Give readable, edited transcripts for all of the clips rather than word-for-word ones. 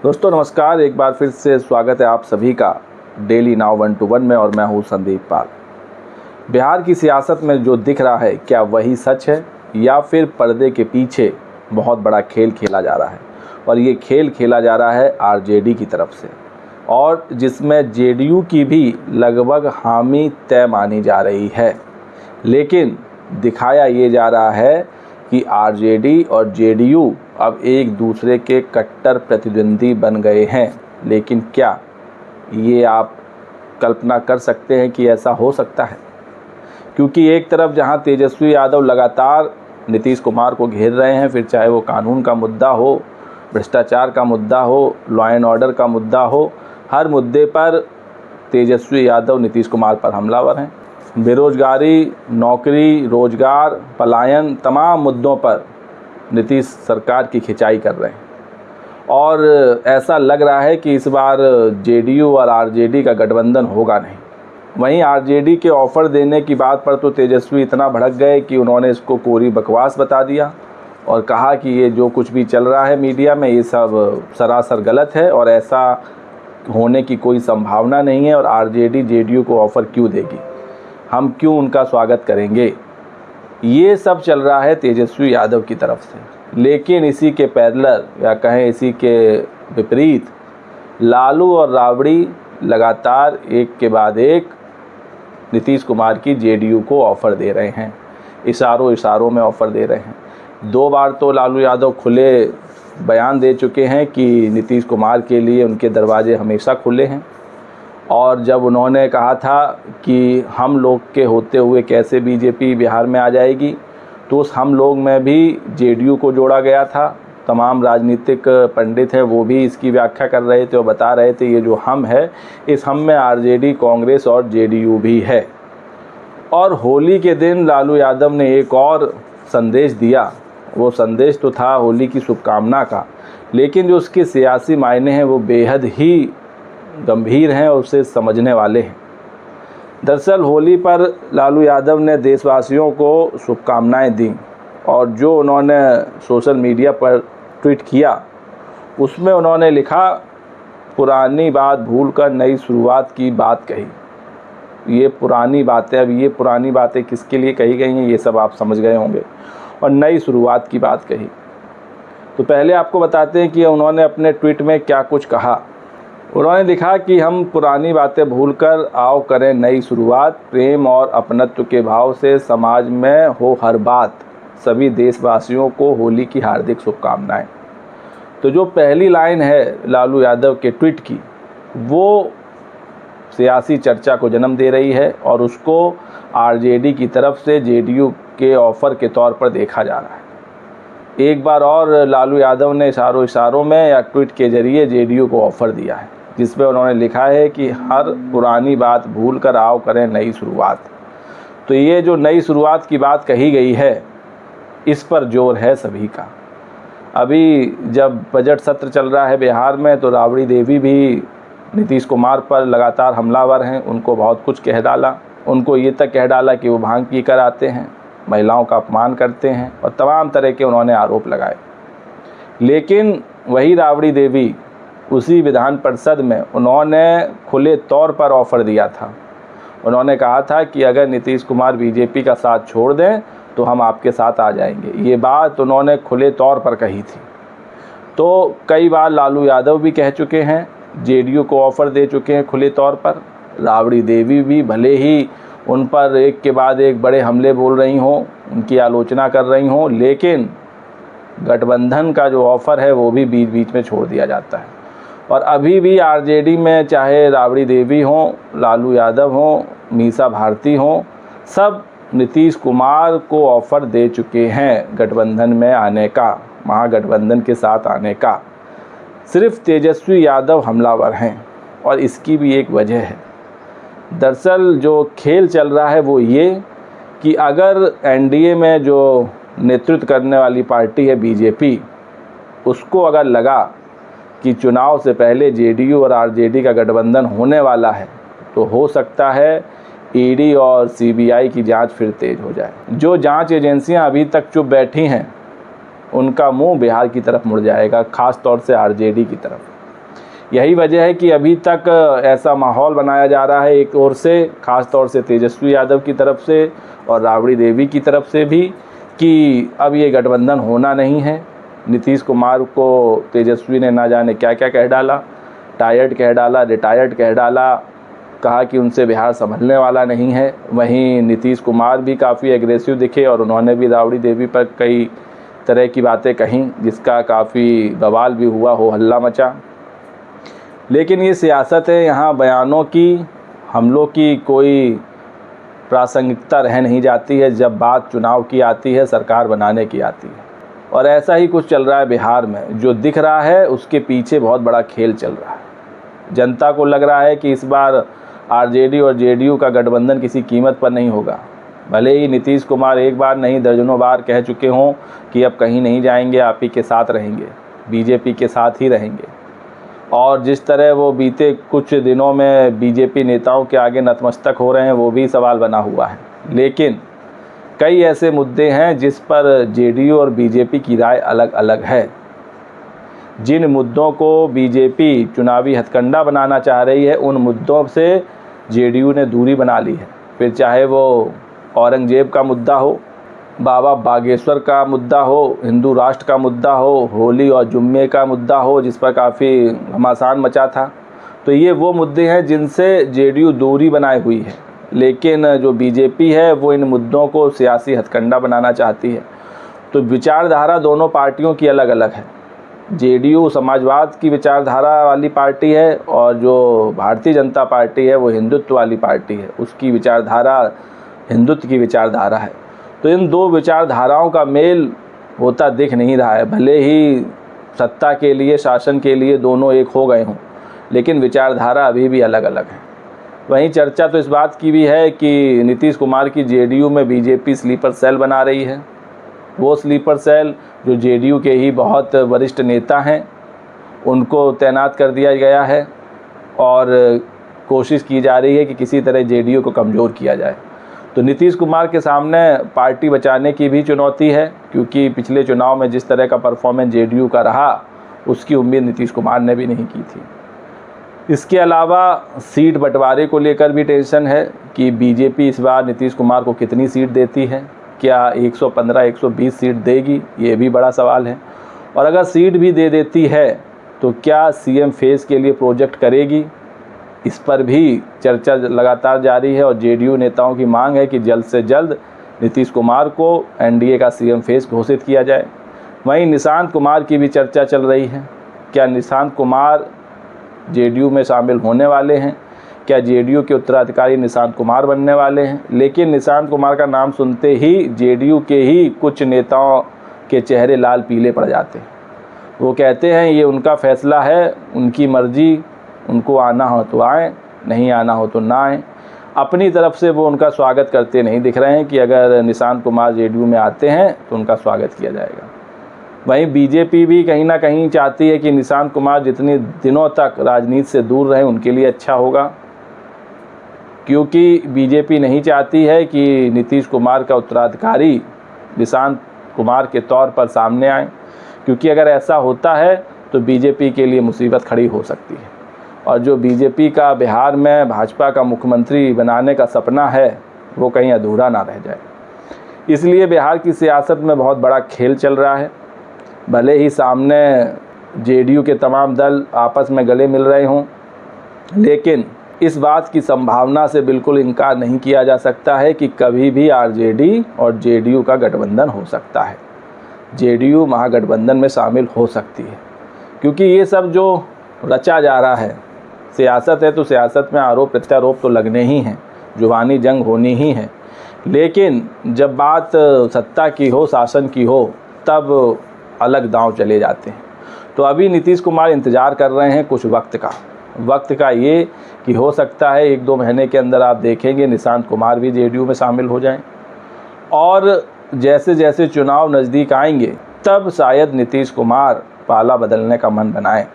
दोस्तों नमस्कार, एक बार फिर से स्वागत है आप सभी का डेली नाउ 1 to 1 में और मैं हूँ संदीप पाल। बिहार की सियासत में जो दिख रहा है क्या वही सच है या फिर पर्दे के पीछे बहुत बड़ा खेल खेला जा रहा है, और ये खेल खेला जा रहा है आरजेडी की तरफ से, और जिसमें जेडीयू की भी लगभग हामी तय मानी जा रही है। लेकिन दिखाया ये जा रहा है कि आरजेडी और जेडीयू अब एक दूसरे के कट्टर प्रतिद्वंदी बन गए हैं। लेकिन क्या ये आप कल्पना कर सकते हैं कि ऐसा हो सकता है? क्योंकि एक तरफ जहां तेजस्वी यादव लगातार नीतीश कुमार को घेर रहे हैं, फिर चाहे वो कानून का मुद्दा हो, भ्रष्टाचार का मुद्दा हो, लॉ एंड ऑर्डर का मुद्दा हो, हर मुद्दे पर तेजस्वी यादव नीतीश कुमार पर हमलावर हैं। बेरोजगारी, नौकरी, रोजगार, पलायन, तमाम मुद्दों पर नीतीश सरकार की खिंचाई कर रहे हैं। और ऐसा लग रहा है कि इस बार जेडीयू और आरजेडी का गठबंधन होगा नहीं। वहीं आरजेडी के ऑफ़र देने की बात पर तो तेजस्वी इतना भड़क गए कि उन्होंने इसको कोरी बकवास बता दिया और कहा कि ये जो कुछ भी चल रहा है मीडिया में ये सब सरासर गलत है और ऐसा होने की कोई संभावना नहीं है, और आरजेडी जेडीयू को ऑफ़र क्यों देगी, हम क्यों उनका स्वागत करेंगे। ये सब चल रहा है तेजस्वी यादव की तरफ से। लेकिन इसी के पैरेलल या कहें इसी के विपरीत लालू और राबड़ी लगातार एक के बाद एक नीतीश कुमार की जेडीयू को ऑफ़र दे रहे हैं, इशारों में ऑफ़र दे रहे हैं। 2 बार तो लालू यादव खुले बयान दे चुके हैं कि नीतीश कुमार के लिए उनके दरवाजे हमेशा खुले हैं, और जब उन्होंने कहा था कि हम लोग के होते हुए कैसे बीजेपी बिहार में आ जाएगी, तो उस हम लोग में भी जेडीयू को जोड़ा गया था। तमाम राजनीतिक पंडित हैं वो भी इसकी व्याख्या कर रहे थे और बता रहे थे ये जो हम है, इस हम में आरजेडी, कांग्रेस और जेडीयू भी है। और होली के दिन लालू यादव ने एक और संदेश दिया। वो संदेश तो था होली की शुभकामना का, लेकिन जो उसके सियासी मायने हैं वो बेहद ही गंभीर हैं और उसे समझने वाले हैं। दरअसल होली पर लालू यादव ने देशवासियों को शुभकामनाएं दी, और जो उन्होंने सोशल मीडिया पर ट्वीट किया उसमें उन्होंने लिखा, पुरानी बात भूलकर नई शुरुआत की बात कही। ये पुरानी बातें, अब ये पुरानी बातें किसके लिए कही गई हैं ये सब आप समझ गए होंगे, और नई शुरुआत की बात कही। तो पहले आपको बताते हैं कि उन्होंने अपने ट्वीट में क्या कुछ कहा। उन्होंने लिखा कि हम पुरानी बातें भूलकर आओ करें नई शुरुआत, प्रेम और अपनत्व के भाव से समाज में हो हर बात, सभी देशवासियों को होली की हार्दिक शुभकामनाएं। तो जो पहली लाइन है लालू यादव के ट्वीट की, वो सियासी चर्चा को जन्म दे रही है और उसको आरजेडी की तरफ से जेडीयू के ऑफ़र के तौर पर देखा जा रहा है। एक बार और लालू यादव ने इशारों में या ट्वीट के जरिए जेडीयू को ऑफ़र दिया है, जिसमें उन्होंने लिखा है कि हर पुरानी बात भूल कर आओ करें नई शुरुआत। तो ये जो नई शुरुआत की बात कही गई है, इस पर जोर है सभी का। अभी जब बजट सत्र चल रहा है बिहार में, तो राबड़ी देवी भी नीतीश कुमार पर लगातार हमलावर हैं। उनको बहुत कुछ कह डाला, उनको ये तक कह डाला कि वो भांग पी कर आते हैं, महिलाओं का अपमान करते हैं, और तमाम तरह के उन्होंने आरोप लगाए। लेकिन वही राबड़ी देवी उसी विधान परिषद में उन्होंने खुले तौर पर ऑफ़र दिया था। उन्होंने कहा था कि अगर नीतीश कुमार बीजेपी का साथ छोड़ दें तो हम आपके साथ आ जाएंगे। ये बात उन्होंने खुले तौर पर कही थी। तो कई बार लालू यादव भी कह चुके हैं, जेडीयू को ऑफ़र दे चुके हैं खुले तौर पर। राबड़ी देवी भी भले ही उन पर एक के बाद एक बड़े हमले बोल रही हों, उनकी आलोचना कर रही हों, लेकिन गठबंधन का जो ऑफ़र है वो भी बीच बीच में छोड़ दिया जाता है। और अभी भी आरजेडी में चाहे राबड़ी देवी हों, लालू यादव हों, मीसा भारती हों, सब नीतीश कुमार को ऑफ़र दे चुके हैं गठबंधन में आने का, महागठबंधन के साथ आने का। सिर्फ तेजस्वी यादव हमलावर हैं, और इसकी भी एक वजह है। दरअसल जो खेल चल रहा है वो ये कि अगर एनडीए में जो नेतृत्व करने वाली पार्टी है बीजेपी, उसको अगर लगा कि चुनाव से पहले जेडीयू और आरजेडी का गठबंधन होने वाला है, तो हो सकता है ईडी और सीबीआई की जांच फिर तेज हो जाए। जो जांच एजेंसियां अभी तक चुप बैठी हैं, उनका मुंह बिहार की तरफ मुड़ जाएगा, ख़ास तौर से आरजेडी की तरफ। यही वजह है कि अभी तक ऐसा माहौल बनाया जा रहा है एक ओर से, ख़ास तौर से तेजस्वी यादव की तरफ से और राबड़ी देवी की तरफ से भी, कि अब ये गठबंधन होना नहीं है। नीतीश कुमार को तेजस्वी ने ना जाने क्या क्या कह डाला, टायर्ड कह डाला, रिटायर्ड कह डाला, कहा कि उनसे बिहार संभलने वाला नहीं है। वहीं नीतीश कुमार भी काफ़ी एग्रेसिव दिखे और उन्होंने भी राबड़ी देवी पर कई तरह की बातें कहीं, जिसका काफ़ी बवाल भी हुआ, हो हल्ला मचा। लेकिन ये सियासत है, यहाँ बयानों की, हमलों की कोई प्रासंगिकता रह नहीं जाती है जब बात चुनाव की आती है, सरकार बनाने की आती है। और ऐसा ही कुछ चल रहा है बिहार में। जो दिख रहा है उसके पीछे बहुत बड़ा खेल चल रहा है। जनता को लग रहा है कि इस बार आरजेडी और जेडीयू का गठबंधन किसी कीमत पर नहीं होगा। भले ही नीतीश कुमार एक बार नहीं दर्जनों बार कह चुके हों कि अब कहीं नहीं जाएंगे, आप ही के साथ रहेंगे, बीजेपी के साथ ही रहेंगे। और जिस तरह वो बीते कुछ दिनों में बीजेपी नेताओं के आगे नतमस्तक हो रहे हैं, वो भी सवाल बना हुआ है। लेकिन कई ऐसे मुद्दे हैं जिस पर जेडीयू और बीजेपी की राय अलग अलग है। जिन मुद्दों को बीजेपी चुनावी हथकंडा बनाना चाह रही है, उन मुद्दों से जेडीयू ने दूरी बना ली है। फिर चाहे वो औरंगजेब का मुद्दा हो, बाबा बागेश्वर का मुद्दा हो, हिंदू राष्ट्र का मुद्दा हो, होली और जुम्मे का मुद्दा हो, जिस पर काफ़ी घमासान मचा था, तो ये वो मुद्दे हैं जिनसे जेडीयू दूरी बनाए हुई है। लेकिन जो बीजेपी है वो इन मुद्दों को सियासी हथकंडा बनाना चाहती है। तो विचारधारा दोनों पार्टियों की अलग अलग है। जेडीयू समाजवाद की विचारधारा वाली पार्टी है और जो भारतीय जनता पार्टी है वो हिंदुत्व वाली पार्टी है, उसकी विचारधारा हिंदुत्व की विचारधारा है। तो इन दो विचारधाराओं का मेल होता दिख नहीं रहा है। भले ही सत्ता के लिए, शासन के लिए दोनों एक हो गए हों, लेकिन विचारधारा अभी भी अलग अलग है। वहीं चर्चा तो इस बात की भी है कि नीतीश कुमार की जेडीयू में बीजेपी स्लीपर सेल बना रही है। वो स्लीपर सेल जो जेडीयू के ही बहुत वरिष्ठ नेता हैं, उनको तैनात कर दिया गया है और कोशिश की जा रही है कि किसी तरह जेडीयू को कमज़ोर किया जाए। तो नीतीश कुमार के सामने पार्टी बचाने की भी चुनौती है, क्योंकि पिछले चुनाव में जिस तरह का परफॉर्मेंस जेडीयू का रहा, उसकी उम्मीद नीतीश कुमार ने भी नहीं की थी। इसके अलावा सीट बंटवारे को लेकर भी टेंशन है कि बीजेपी इस बार नीतीश कुमार को कितनी सीट देती है। क्या 115, 120 सीट देगी, ये भी बड़ा सवाल है। और अगर सीट भी दे देती है तो क्या सीएम फेस के लिए प्रोजेक्ट करेगी, इस पर भी चर्चा लगातार जारी है। और जेडीयू नेताओं की मांग है कि जल्द से जल्द नीतीश कुमार को एनडीए का सीएम फेस घोषित किया जाए। वहीं निशांत कुमार की भी चर्चा चल रही है। क्या निशांत कुमार जेडीयू में शामिल होने वाले हैं? क्या जेडीयू के उत्तराधिकारी निशांत कुमार बनने वाले हैं? लेकिन निशांत कुमार का नाम सुनते ही जेडीयू के ही कुछ नेताओं के चेहरे लाल पीले पड़ जाते हैं। वो कहते हैं ये उनका फैसला है, उनकी मर्जी, उनको आना हो तो आए, नहीं आना हो तो ना आए। अपनी तरफ से वो उनका स्वागत करते नहीं दिख रहे हैं कि अगर निशांत कुमार जेडीयू में आते हैं तो उनका स्वागत किया जाएगा। वहीं बीजेपी भी कहीं ना कहीं चाहती है कि निशांत कुमार जितने दिनों तक राजनीति से दूर रहे उनके लिए अच्छा होगा, क्योंकि बीजेपी नहीं चाहती है कि नीतीश कुमार का उत्तराधिकारी निशांत कुमार के तौर पर सामने आए, क्योंकि अगर ऐसा होता है तो बीजेपी के लिए मुसीबत खड़ी हो सकती है। और जो बीजेपी का बिहार में भाजपा का मुख्यमंत्री बनाने का सपना है, वो कहीं अधूरा ना रह जाए। इसलिए बिहार की सियासत में बहुत बड़ा खेल चल रहा है। भले ही सामने जेडीयू के तमाम दल आपस में गले मिल रहे हों, लेकिन इस बात की संभावना से बिल्कुल इनकार नहीं किया जा सकता है कि कभी भी आरजेडी और जेडीयू का गठबंधन हो सकता है। जेडीयू महागठबंधन में शामिल हो सकती है, क्योंकि ये सब जो रचा जा रहा है, सियासत है तो सियासत में आरोप प्रत्यारोप तो लगने ही हैं, जुबानी जंग होनी ही है। लेकिन जब बात सत्ता की हो, शासन की हो, तब अलग दांव चले जाते हैं। तो अभी नीतीश कुमार इंतज़ार कर रहे हैं कुछ वक्त का ये कि हो सकता है 1-2 महीने के अंदर आप देखेंगे निशांत कुमार भी जेडीयू में शामिल हो जाएं। और जैसे जैसे चुनाव नज़दीक आएंगे तब शायद नीतीश कुमार पाला बदलने का मन बनाएं।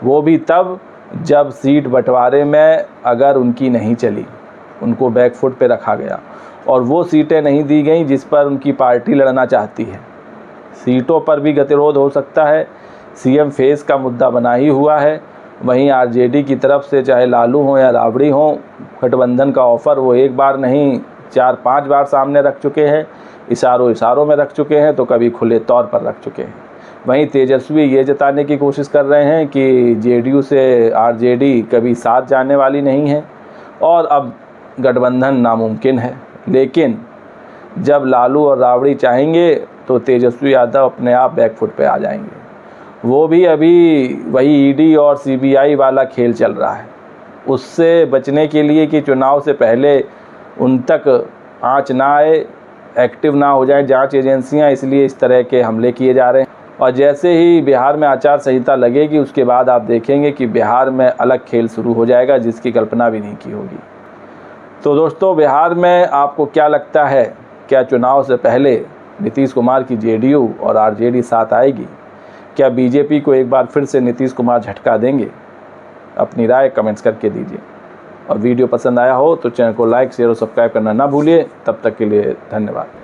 वो भी तब जब सीट बंटवारे में अगर उनकी नहीं चली, उनको बैकफुट पे रखा गया और वो सीटें नहीं दी गई जिस पर उनकी पार्टी लड़ना चाहती है। सीटों पर भी गतिरोध हो सकता है। सीएम फेस का मुद्दा बना ही हुआ है वहीं आरजेडी की तरफ से चाहे लालू हो या राबड़ी हो, गठबंधन का ऑफ़र वो एक बार नहीं 4-5 बार सामने रख चुके हैं, इशारों में रख चुके हैं, तो कभी खुले तौर पर रख चुके हैं। वहीं तेजस्वी ये जताने की कोशिश कर रहे हैं कि जेडीयू से आरजेडी कभी साथ जाने वाली नहीं है और अब गठबंधन नामुमकिन है। लेकिन जब लालू और राबड़ी चाहेंगे तो तेजस्वी यादव अपने आप बैकफुट पे आ जाएंगे। वो भी अभी वही ईडी और सीबीआई वाला खेल चल रहा है, उससे बचने के लिए कि चुनाव से पहले उन तक आँच ना आए, एक्टिव ना हो जाए जांच एजेंसियां, इसलिए इस तरह के हमले किए जा रहे हैं। और जैसे ही बिहार में आचार संहिता लगेगी उसके बाद आप देखेंगे कि बिहार में अलग खेल शुरू हो जाएगा जिसकी कल्पना भी नहीं की होगी। तो दोस्तों, बिहार में आपको क्या लगता है, क्या चुनाव से पहले नीतीश कुमार की जेडीयू और आरजेडी साथ आएगी? क्या बीजेपी को एक बार फिर से नीतीश कुमार झटका देंगे? अपनी राय कमेंट्स करके दीजिए और वीडियो पसंद आया हो तो चैनल को लाइक, शेयर और सब्सक्राइब करना ना भूलिए। तब तक के लिए धन्यवाद।